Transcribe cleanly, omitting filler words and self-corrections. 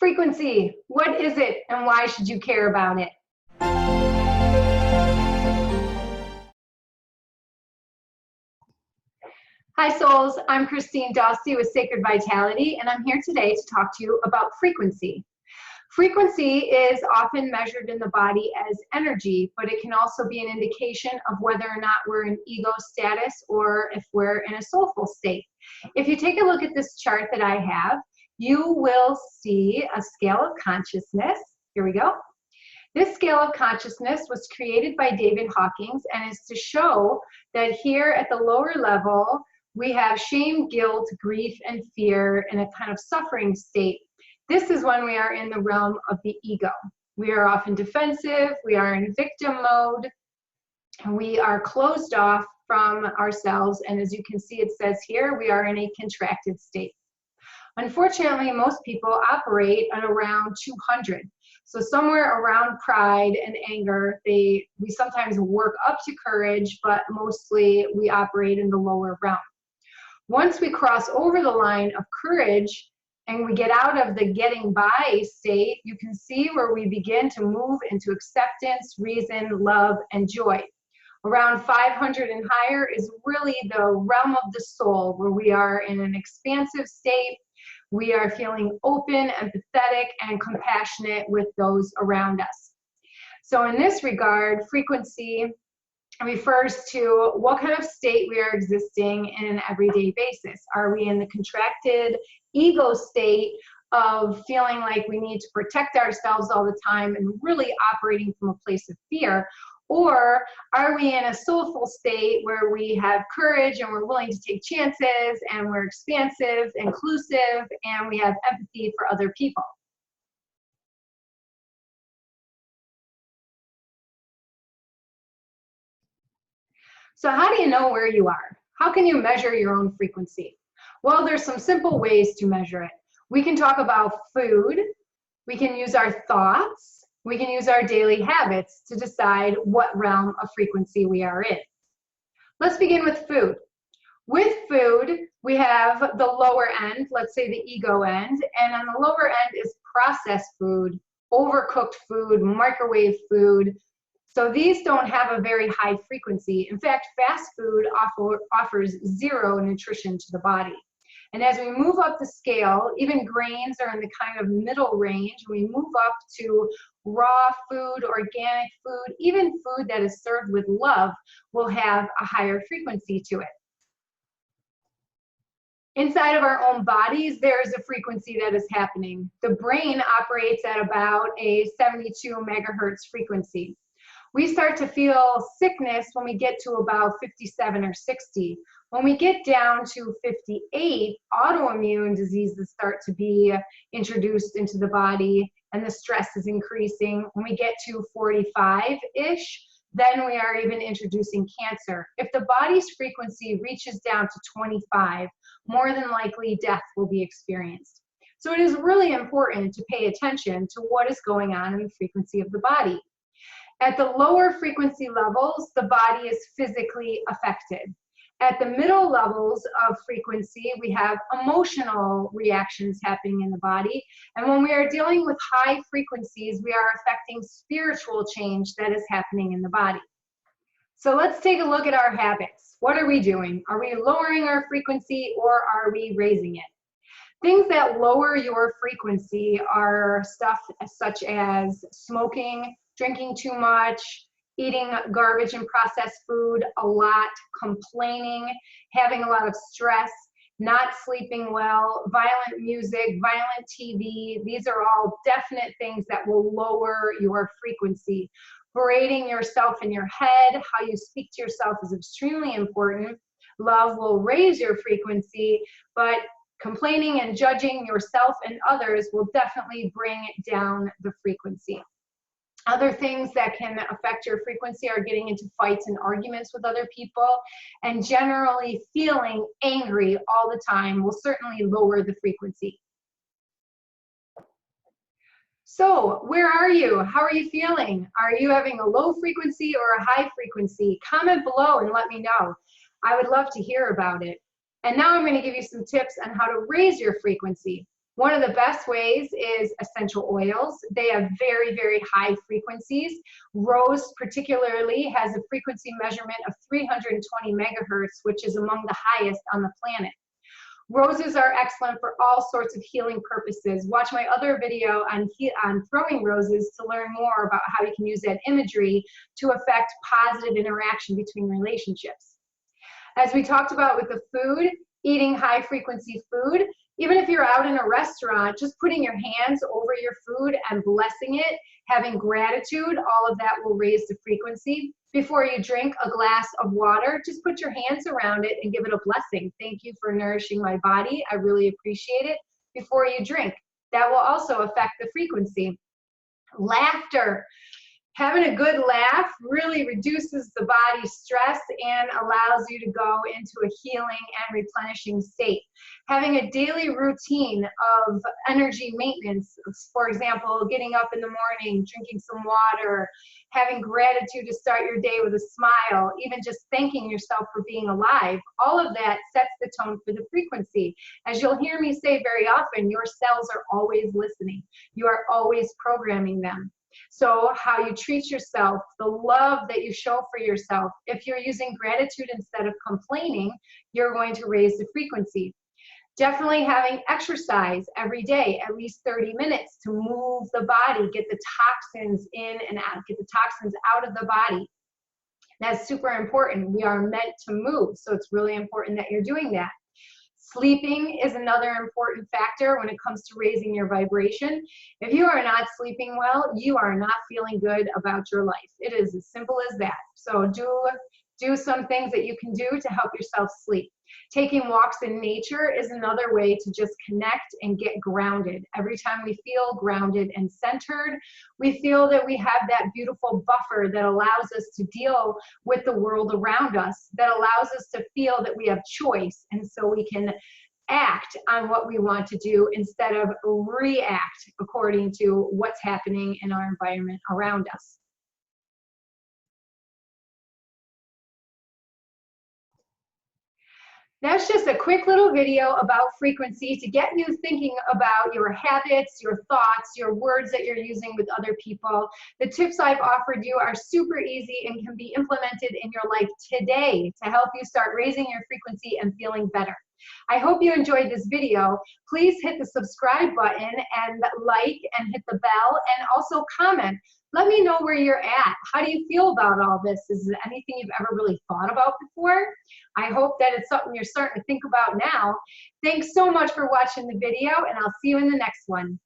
Frequency, what is it and why should you care about it? Hi souls, I'm Christine Dostie with Sacred Vitality, and I'm here today to talk to you about frequency. Frequency is often measured in the body as energy, but it can also be an indication of whether or not we're in ego status or if we're in a soulful state. If you take a look at this chart that I have, you will see a scale of consciousness. Here we go. This scale of consciousness was created by David Hawkins and is to show that here at the lower level, we have shame, guilt, grief, and fear in a kind of suffering state. This is when we are in the realm of the ego. We are often defensive, we are in victim mode, and we are closed off from ourselves. And as you can see, it says here, we are in a contracted state. Unfortunately, most people operate at around 200. So somewhere around pride and anger, we sometimes work up to courage, but mostly we operate in the lower realm. Once we cross over the line of courage and we get out of the getting by state, you can see where we begin to move into acceptance, reason, love, and joy. Around 500 and higher is really the realm of the soul, where we are in an expansive state. We are feeling open, empathetic, and compassionate with those around us. So in this regard, frequency refers to what kind of state we are existing in an everyday basis. Are we in the contracted ego state of feeling like we need to protect ourselves all the time and really operating from a place of fear? Or are we in a soulful state where we have courage and we're willing to take chances and we're expansive, inclusive, and we have empathy for other people? So how do you know where you are? How can you measure your own frequency? Well, there's some simple ways to measure it. We can talk about food. We can use our thoughts. We can use our daily habits to decide what realm of frequency we are in. Let's begin with food. With food, we have the lower end, let's say the ego end, and on the lower end is processed food, overcooked food, microwave food. So these don't have a very high frequency. In fact, fast food offers zero nutrition to the body. And as we move up the scale, even grains are in the kind of middle range. We move up to raw food, organic food, even food that is served with love will have a higher frequency to it. Inside of our own bodies, there is a frequency that is happening. The brain operates at about a 72 megahertz frequency. We start to feel sickness when we get to about 57 or 60. When we get down to 58, autoimmune diseases start to be introduced into the body and the stress is increasing. When we get to 45-ish, then we are even introducing cancer. If the body's frequency reaches down to 25, more than likely death will be experienced. So it is really important to pay attention to what is going on in the frequency of the body. At the lower frequency levels, the body is physically affected. At the middle levels of frequency, we have emotional reactions happening in the body. And when we are dealing with high frequencies, we are affecting spiritual change that is happening in the body. So let's take a look at our habits. What are we doing? Are we lowering our frequency or are we raising it? Things that lower your frequency are stuff such as smoking, drinking too much, eating garbage and processed food a lot, complaining, having a lot of stress, not sleeping well, violent music, violent TV. These are all definite things that will lower your frequency. Berating yourself in your head, how you speak to yourself is extremely important. Love will raise your frequency, but complaining and judging yourself and others will definitely bring down the frequency. Other things that can affect your frequency are getting into fights and arguments with other people, and generally feeling angry all the time will certainly lower the frequency. So where are you? How are you feeling? Are you having a low frequency or a high frequency? Comment below and let me know. I would love to hear about it. And now I'm going to give you some tips on how to raise your frequency. One of the best ways is essential oils. They have very, very high frequencies. Rose particularly has a frequency measurement of 320 megahertz, which is among the highest on the planet. Roses are excellent for all sorts of healing purposes. Watch my other video on throwing roses to learn more about how you can use that imagery to affect positive interaction between relationships. As we talked about with the food, eating high frequency food, even if you're out in a restaurant, just putting your hands over your food and blessing it, having gratitude, all of that will raise the frequency. Before you drink a glass of water, just put your hands around it and give it a blessing. Thank you for nourishing my body. I really appreciate it. Before you drink, that will also affect the frequency. Laughter. Having a good laugh really reduces the body's stress and allows you to go into a healing and replenishing state. Having a daily routine of energy maintenance, for example, getting up in the morning, drinking some water, having gratitude to start your day with a smile, even just thanking yourself for being alive, all of that sets the tone for the frequency. As you'll hear me say very often, your cells are always listening. You are always programming them. So how you treat yourself, the love that you show for yourself, if you're using gratitude instead of complaining, you're going to raise the frequency. Definitely having exercise every day, at least 30 minutes to move the body, get the toxins in and out, get the toxins out of the body. That's super important. We are meant to move, so it's really important that you're doing that. Sleeping is another important factor when it comes to raising your vibration. If you are not sleeping well, you are not feeling good about your life. It is as simple as that. So do some things that you can do to help yourself sleep. Taking walks in nature is another way to just connect and get grounded. Every time we feel grounded and centered, we feel that we have that beautiful buffer that allows us to deal with the world around us, that allows us to feel that we have choice, and so we can act on what we want to do instead of react according to what's happening in our environment around us. That's just a quick little video about frequency to get you thinking about your habits, your thoughts, your words that you're using with other people. The tips I've offered you are super easy and can be implemented in your life today to help you start raising your frequency and feeling better. I hope you enjoyed this video. Please hit the subscribe button and like and hit the bell, and also comment. Let me know where you're at. How do you feel about all this? Is it anything you've ever really thought about before? I hope that it's something you're starting to think about now. Thanks so much for watching the video, and I'll see you in the next one.